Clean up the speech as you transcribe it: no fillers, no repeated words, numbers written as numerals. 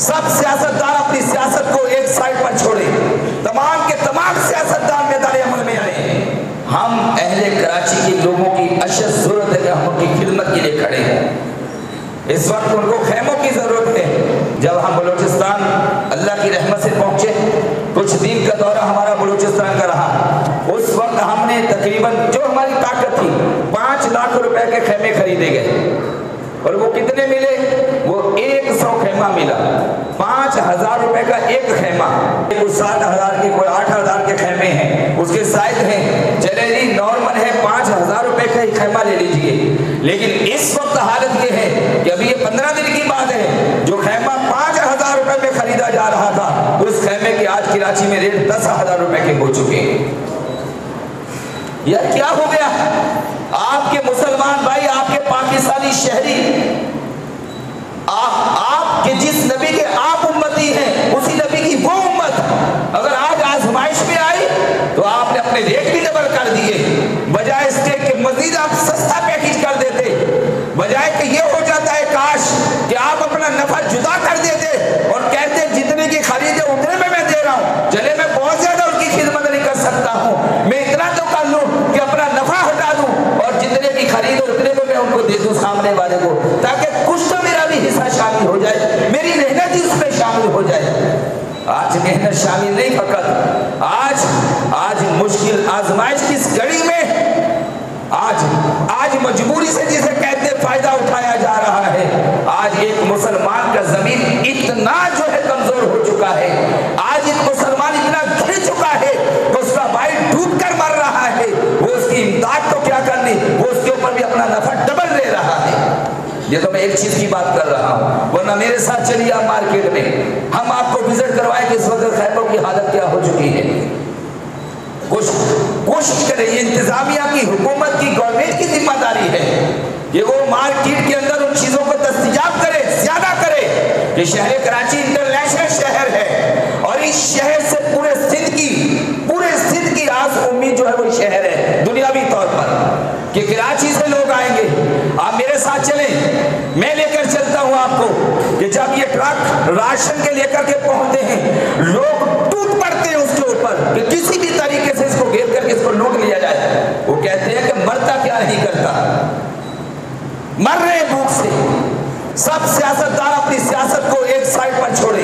सब सियासतदान अपनी सियासत को एक साइड पर छोड़े, तमाम के तमाम सियासतदान मैदान अमल में आए। हम अहले कराची के लोगों की अशद जरूरत है कि हम उनकी खिदमत के लिए खड़े हैं। इस वक्त उनको खेमों की जरूरत है। जब हम बलूचिस्तान अल्लाह की रहमत से पहुंचे, कुछ दिन का दौरा हमारा बलूचिस्तान का रहा, उस वक्त हमने तकरीबन जो हमारी ताकत थी 5 लाख रुपए के खेमे खरीदे गए। और वो कितने मिले? वो 100 खेमा मिला। 5,000 रुपए का एक खेमा। कोई 7,000 के, कोई 8,000 के खेमे हैं, उसके साइज हैं, चले जी नॉर्मल है 5,000 रुपए का ही खेमा ले लीजिए। लेकिन इस वक्त हालत ये है कि अभी ये 15 दिन की बात है, जो खेमा 5,000 रुपए में खरीदा जा रहा था, उस खेमे के आज कराची में रेट 10,000 रुपए के हो चुके हैं। यार क्या हो गया? आपके मुसलमान भाई, आपके पाकिस्तानी शहरी, आपके जिस नबी के आप उम्मती हैं, उसी नबी की वो उम्मत अगर आज आजमाइश में आई तो आपने अपने रेट भी डबल कर दिए। बजाय इसके कि मजीद आप सस्ता पैकेज कर देते, बजाय कि ये हो जाता है काश कि आप अपना नफा जुदा कर देते और कहते जितने की खरीदे उतने में मैं दे रहा हूँ, चले मैं बहुत ज्यादा उनकी खिदमत नहीं कर सकता हूँ, मैं इतना तो कर लूँ कि अपना नफा हटा दूँ और जितने की खरीदे उतने में मैं उनको दे दूँ सामने वाले को, ताकि कुछ तो मेरा भी हिस्सा शामिल हो जाए, मेरी मेहनत ही उसमें शामिल हो जाए। आज मेहनत शामिल नहीं, फकत आज मुश्किल आजमाइश की इस घड़ी में आज मजबूरी से जिसे कहते फायदा उठाया जा रहा है। आज एक मुसलमान का जमीन इतना जो है कमजोर हो चुका है, आज एक मुसलमान इतना घिर चुका है कि उसका भाई डूब कर मर रहा है, वो उसकी इमदाद तो क्या करनी, वो उसके ऊपर भी अपना नफा डबल ले रहा है। ये तो मैं एक चीज की बात कर रहा हूँ, वरना मेरे साथ चलिए आप मार्केट में, हम आपको विजिट करवाएं कि इस वक्त खैबरों की हालत क्या हो चुकी है। कोशिश करें, ये इंतजामिया की, हुकूमत की, गवर्नमेंट की जिम्मेदारी है कि वो मार्केट के अंदर उन चीजों को दस्तयाब करे, ज्यादा करे कि शहर कराची इंटरनेशनल शहर है और इस शहर से पूरे सिंध की आस उम्मीद जो है वो शहर है दुनियावी तौर पर कि कराची से लोग आएंगे। आप मेरे साथ चलें, मैं लेकर चलता हूं आपको कि जब ये ट्रक राशन के लेकर के पहुंचते हैं, लोग टूट पड़ते हैं उसके ऊपर कि किसी भी तरीके से इसको घेर करके इसको लूट लिया जाए। वो कहते हैं कि मरता क्या नहीं करता, मर रहे भूख से। सब सियासतदान अपनी सियासत को एक साइड पर छोड़े,